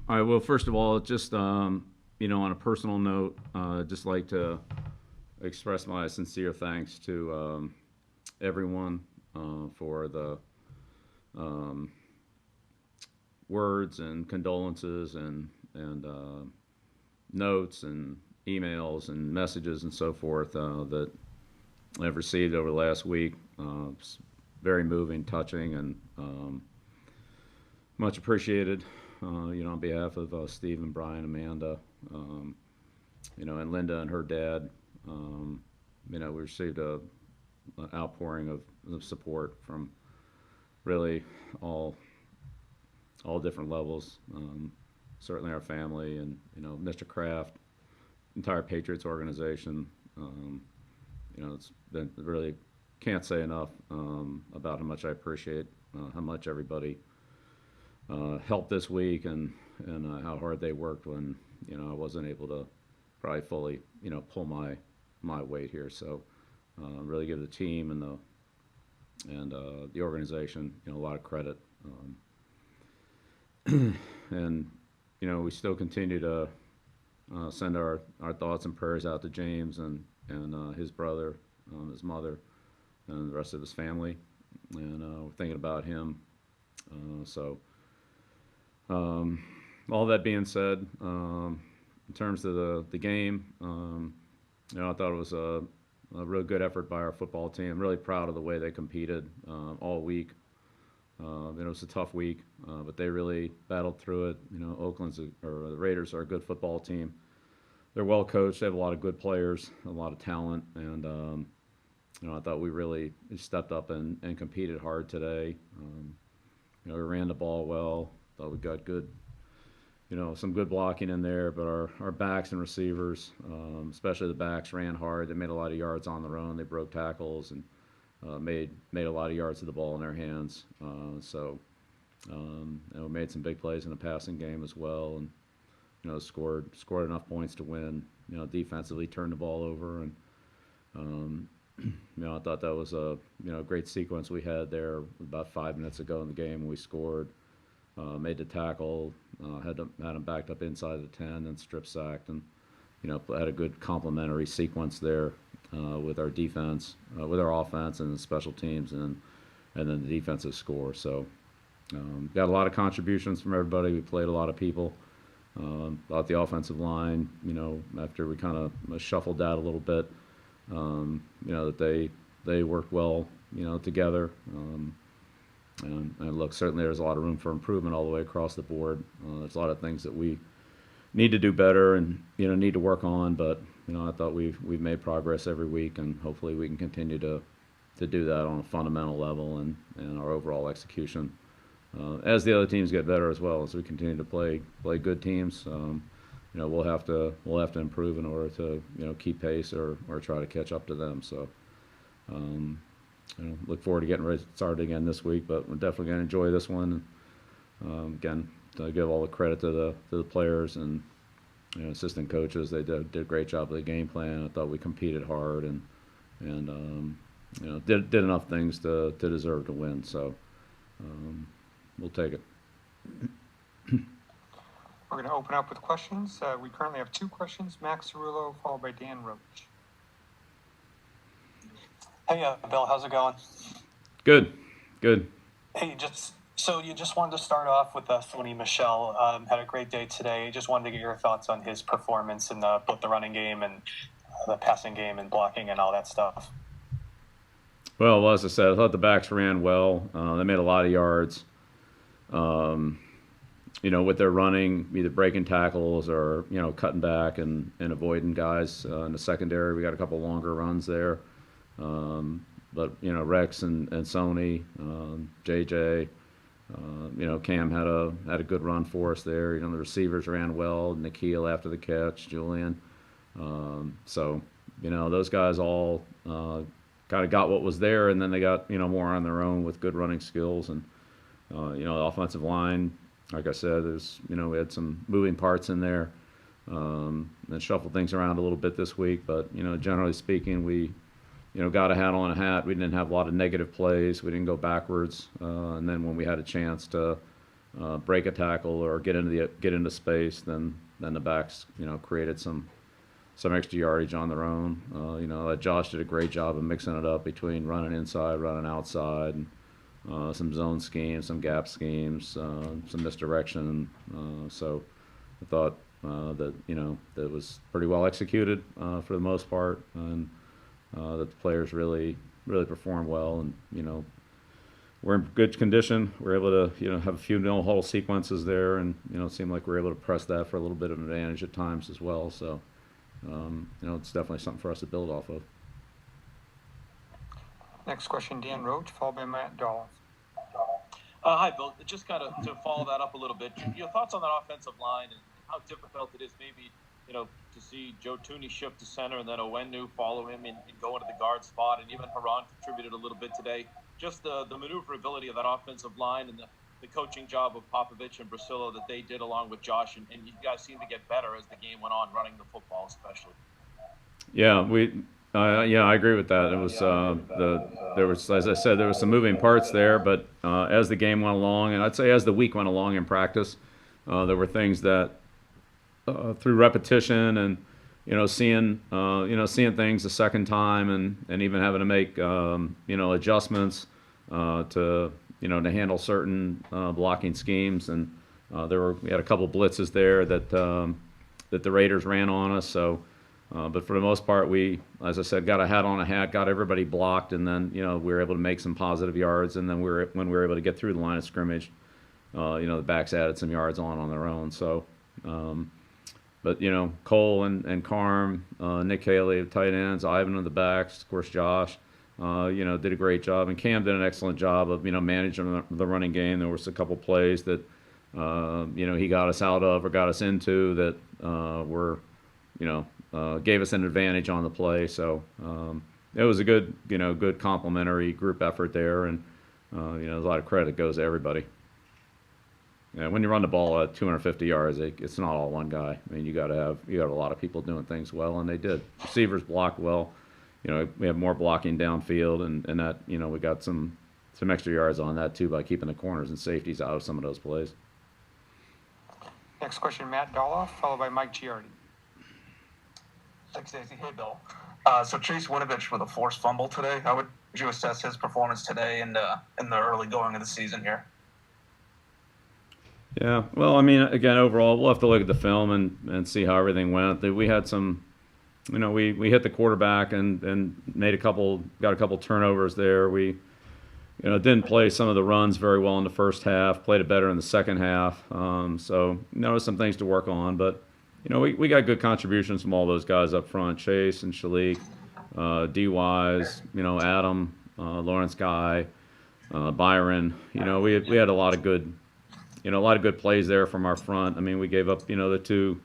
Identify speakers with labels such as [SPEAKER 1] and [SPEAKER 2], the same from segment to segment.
[SPEAKER 1] I will, first of all, just, on a personal note, just like to express my sincere thanks to everyone for the um, words and condolences and notes and emails and messages and so forth that I've received over the last week. It's very moving, touching, and much appreciated. On behalf of Steve and Brian, Amanda, and Linda and her dad, we received an outpouring of support from really all different levels. Certainly our family and Mr. Kraft, entire Patriots organization. It's been really can't say enough about how much I appreciate how much everybody helped this week and how hard they worked when I wasn't able to probably fully pull my weight here. So really give the team and the organization a lot of credit. And we still continue to send our thoughts and prayers out to James and his brother, his mother, and the rest of his family. And we're thinking about him. So all that being said, in terms of the game, I thought it was a real good effort by our football team. I'm really proud of the way they competed all week. It was a tough week, but they really battled through it. Or the Raiders are a good football team. They're well coached. They have a lot of good players, a lot of talent, and I thought we really stepped up and competed hard today. We ran the ball well. Thought we got good, some good blocking in there. But our backs and receivers, especially the backs, ran hard. They made a lot of yards on their own. They broke tackles and made a lot of yards of the ball in their hands. Made some big plays in the passing game as well, and scored enough points to win. Defensively turned the ball over, and I thought that was a great sequence we had there about 5 minutes ago in the game when we scored. Made the tackle, had him backed up inside the 10, and strip sacked, and had a good complementary sequence there with our defense, with our offense and the special teams, and then the defensive score. So got a lot of contributions from everybody. We played a lot of people. Thought the offensive line, after we kind of shuffled that a little bit, that they worked well, together. And look, certainly there's a lot of room for improvement all the way across the board. There's a lot of things that we need to do better and need to work on, but I thought we've made progress every week, and hopefully we can continue to do that on a fundamental level and our overall execution. As the other teams get better as well, as we continue to play good teams, we'll have to improve in order to keep pace or try to catch up to them. So look forward to getting ready to start again this week, but we're definitely going to enjoy this one. Again, to give all the credit to the players and assistant coaches. They did a great job of the game plan. I thought we competed hard and did enough things to deserve to win. So we'll take it.
[SPEAKER 2] We're going to open up with questions. We currently have 2 questions. Max Cerullo, followed by Dan Roach.
[SPEAKER 3] Hey, Bill, how's it going?
[SPEAKER 1] Good.
[SPEAKER 3] Hey, you just wanted to start off with Sony Michel. Had a great day today. Just wanted to get your thoughts on his performance in both the running game and the passing game and blocking and all that stuff.
[SPEAKER 1] Well, as I said, I thought the backs ran well. They made a lot of yards. With their running, either breaking tackles or cutting back and avoiding guys in the secondary. We got a couple longer runs there. But Rex and Sony, JJ, Cam had a good run for us there. The receivers ran well. Nikhil after the catch, Julian. So those guys all kind of got what was there, and then they got more on their own with good running skills. And the offensive line, like I said, we had some moving parts in there. And shuffled things around a little bit this week, but generally speaking, we got a hat on a hat. We didn't have a lot of negative plays. We didn't go backwards. And then when we had a chance to, break a tackle or get into space, then the backs, created some extra yardage on their own. Josh did a great job of mixing it up between running inside, running outside, and some zone schemes, some gap schemes, some misdirection. So I thought that was pretty well executed for the most part, and that the players really performed well. And we're in good condition. We're able to have a few no-huddle sequences there, and it seemed like we were able to press that for a little bit of an advantage at times as well. So it's definitely something for us to build off of.
[SPEAKER 2] Next question, Dan Roach, followed by Matt Dolph.
[SPEAKER 4] Hi, Bill. Just kind of to follow that up a little bit, your thoughts on that offensive line and how difficult it is maybe, to see Joe Tooney shift to center and then Owenu follow him and go into the guard spot, and even Haran contributed a little bit today. Just the maneuverability of that offensive line and the coaching job of Popovich and Brassillo that they did along with Josh, and you guys seemed to get better as the game went on, running the football especially.
[SPEAKER 1] Yeah, I agree with that. It was there was, as I said, there was some moving parts there, but as the game went along, and I'd say as the week went along in practice, there were things that through repetition and seeing things a second time, and even having to make adjustments to handle certain blocking schemes, and we had a couple blitzes there that the Raiders ran on us. So, but for the most part, we, as I said, got a hat on a hat, got everybody blocked, and then we were able to make some positive yards, and then when we were able to get through the line of scrimmage, the backs added some yards on their own. So. But Cole and Carm, Nick Haley, tight ends, Ivan on the backs, of course Josh, did a great job, and Cam did an excellent job of managing the running game. There was a couple plays that he got us out of or got us into that were gave us an advantage on the play. So it was a good complementary group effort there, and a lot of credit goes to everybody. Yeah, when you run the ball at 250 yards, it's not all one guy. I mean, you got a lot of people doing things well, and they did. Receivers blocked well. We have more blocking downfield, and that we got some extra yards on that too by keeping the corners and safeties out of some of those plays.
[SPEAKER 2] Next question, Matt Dolph, followed by Mike Giardi.
[SPEAKER 5] Thanks, Daisy. Hey, Bill. So Chase Winovich with a forced fumble today. How would you assess his performance today in the early going of the season here?
[SPEAKER 1] Yeah, well, I mean, again, overall, we'll have to look at the film and see how everything went. We had some, we hit the quarterback and got a couple turnovers there. We, didn't play some of the runs very well in the first half, played it better in the second half. So there was some things to work on, but, we got good contributions from all those guys up front, Chase and Shalik, D-Wise, Adam, Lawrence Guy, Byron. We had a lot of good plays there from our front. I mean, we gave up, the two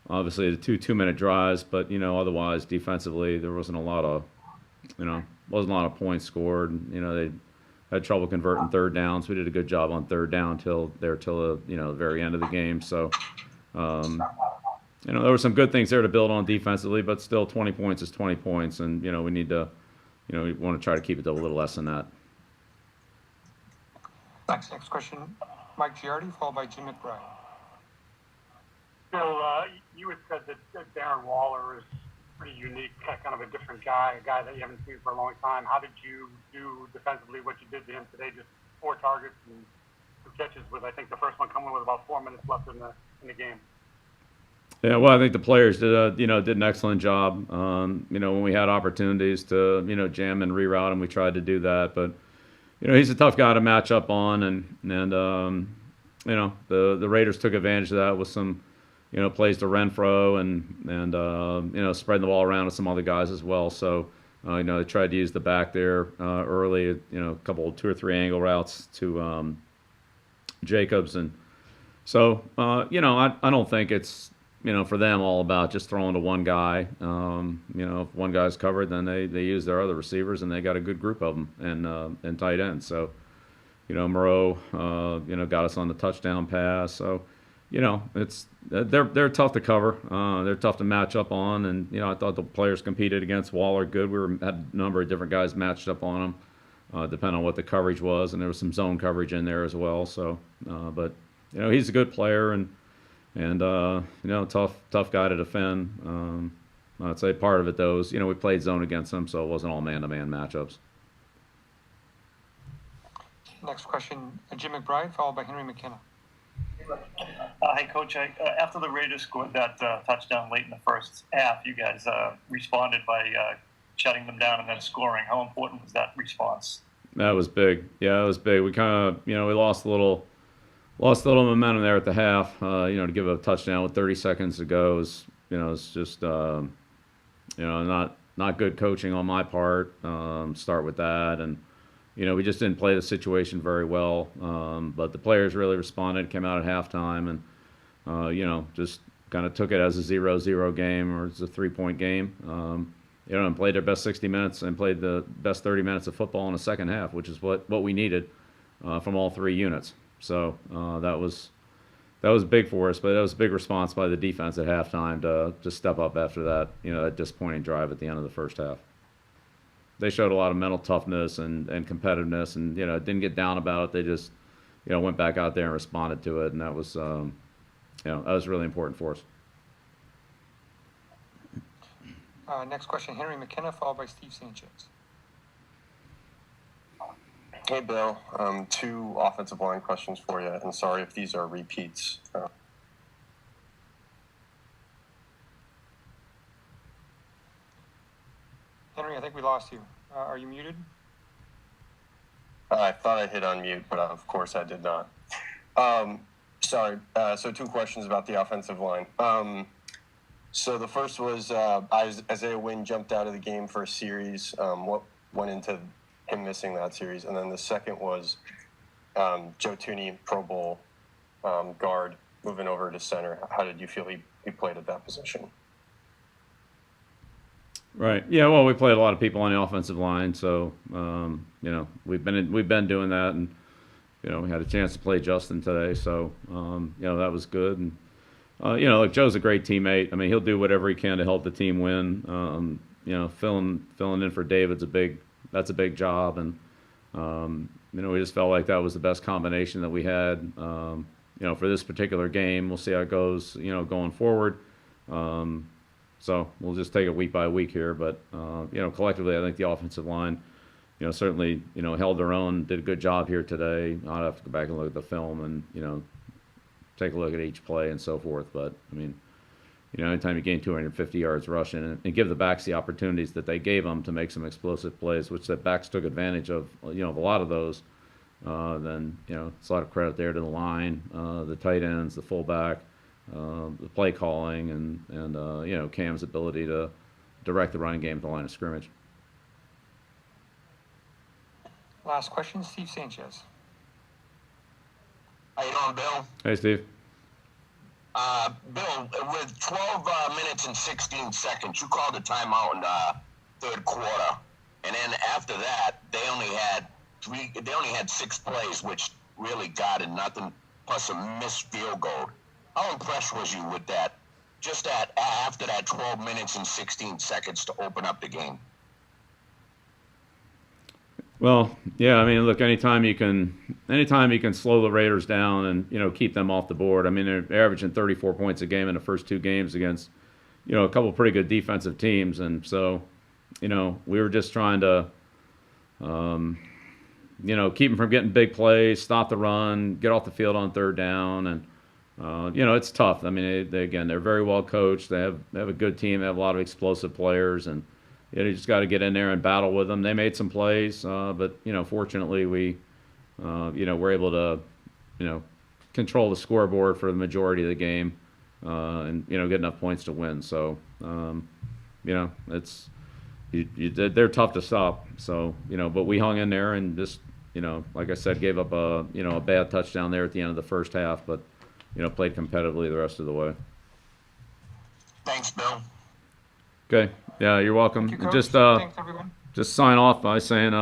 [SPEAKER 1] 2-minute drives, but otherwise defensively there wasn't a lot of points scored. They had trouble converting third downs. We did a good job on third down till the very end of the game. So, there were some good things there to build on defensively, but still 20 points is 20 points, and we need to, we want to try to keep it to a little less than that.
[SPEAKER 2] Thanks. Next question, Mike Giardi, followed by Jim McBride.
[SPEAKER 6] Bill, you had said that Darren Waller is pretty unique, kind of a different guy, a guy that you haven't seen for a long time. How did you do defensively what you did to him today? Just 4 targets and 2 catches, with I think the first one coming with about 4 minutes left in the game.
[SPEAKER 1] Yeah, well, I think the players did an excellent job. When we had opportunities to jam and reroute him, we tried to do that, but. He's a tough guy to match up on, and the Raiders took advantage of that with some, plays to Renfro and spreading the ball around with some other guys as well. So, they tried to use the back there early, a couple 2 or 3 angle routes to Jacobs, and so I don't think it's for them all about just throwing to one guy. If one guy's covered, then they use their other receivers, and they got a good group of them and tight ends. So, Moreau, got us on the touchdown pass. So, they're tough to cover. They're tough to match up on, and I thought the players competed against Waller good. Had a number of different guys matched up on them, depending on what the coverage was, and there was some zone coverage in there as well. So, but he's a good player and tough guy to defend. I'd say part of it though is, we played zone against him, so it wasn't all man-to-man matchups.
[SPEAKER 2] Next question, Jim McBride, followed by Henry McKenna.
[SPEAKER 7] Hi, Coach. After the Raiders scored that touchdown late in the first half, you guys responded by shutting them down and then scoring. How important was that response?
[SPEAKER 1] That was big. Yeah, it was big. We kind of, we lost a little momentum there at the half. To give a touchdown with 30 seconds to go is, it's just, not good coaching on my part. Start with that, and we just didn't play the situation very well. But the players really responded, came out at halftime, and just kind of took it as a 0-0 game, or it's a 3-point game. And played their best 60 minutes and played the best 30 minutes of football in the second half, which is what we needed from all three units. So that was big for us, but that was a big response by the defense at halftime to just step up after that, that disappointing drive at the end of the first half. They showed a lot of mental toughness and competitiveness, and didn't get down about it. They just went back out there and responded to it, and that was that was really important for us.
[SPEAKER 2] Next question, Henry McKenna, followed by Steve Sanchez.
[SPEAKER 8] Hey, Bill. Two offensive line questions for you, and sorry if these are repeats.
[SPEAKER 2] Henry, I think we lost you. Are you muted?
[SPEAKER 8] I thought I hit unmute, but of course I did not. Sorry. So two questions about the offensive line. So the first was Isaiah Wynn jumped out of the game for a series. What went into him missing that series? And then the second was Joe Thuney, Pro Bowl guard, moving over to center. How did you feel he played at that position?
[SPEAKER 1] Right. Yeah. Well, we played a lot of people on the offensive line, so we've been doing that, and we had a chance to play Justin today, so that was good. And look, Joe's a great teammate. I mean, he'll do whatever he can to help the team win. Filling in for David's a big job, and we just felt like that was the best combination that we had. For this particular game, we'll see how it goes. Going forward. So we'll just take it week by week here, but collectively, I think the offensive line, certainly held their own, did a good job here today. I'll have to go back and look at the film and take a look at each play and so forth. But I mean, anytime you gain 250 yards rushing and give the backs the opportunities that they gave them to make some explosive plays, which the backs took advantage of, a lot of those, then it's a lot of credit there to the line, the tight ends, the fullback. The play calling and Cam's ability to direct the running game at the line of scrimmage.
[SPEAKER 2] Last question, Steve Sanchez.
[SPEAKER 9] How you doing, Bill?
[SPEAKER 1] Hey, Steve.
[SPEAKER 9] Bill, with 12 minutes and 16 seconds, you called a timeout in the third quarter, and then after that, they only had 6 plays, which really guarded nothing, plus a missed field goal. How impressed was you with that? Just after that 12 minutes and 16 seconds to open up the game.
[SPEAKER 1] Well, yeah, I mean, look, anytime you can slow the Raiders down and keep them off the board. I mean, they're averaging 34 points a game in the first 2 games against a couple of pretty good defensive teams, and so we were just trying to keep them from getting big plays, stop the run, get off the field on third down, and it's tough. I mean, they're very well coached. They have a good team. They have a lot of explosive players, and you just got to get in there and battle with them. They made some plays, but fortunately we were able to control the scoreboard for the majority of the game, and get enough points to win. So they're tough to stop. So but we hung in there and just like I said, gave up a bad touchdown there at the end of the first half, but played competitively the rest of the way.
[SPEAKER 9] Thanks, Bill.
[SPEAKER 1] Okay. Yeah, you're welcome.
[SPEAKER 2] Thank you, Coach. Thanks, everyone.
[SPEAKER 1] Just sign off by saying,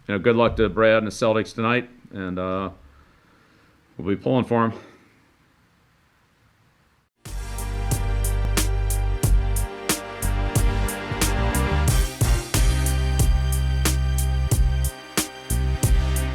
[SPEAKER 1] good luck to Brad and the Celtics tonight, and we'll be pulling for them.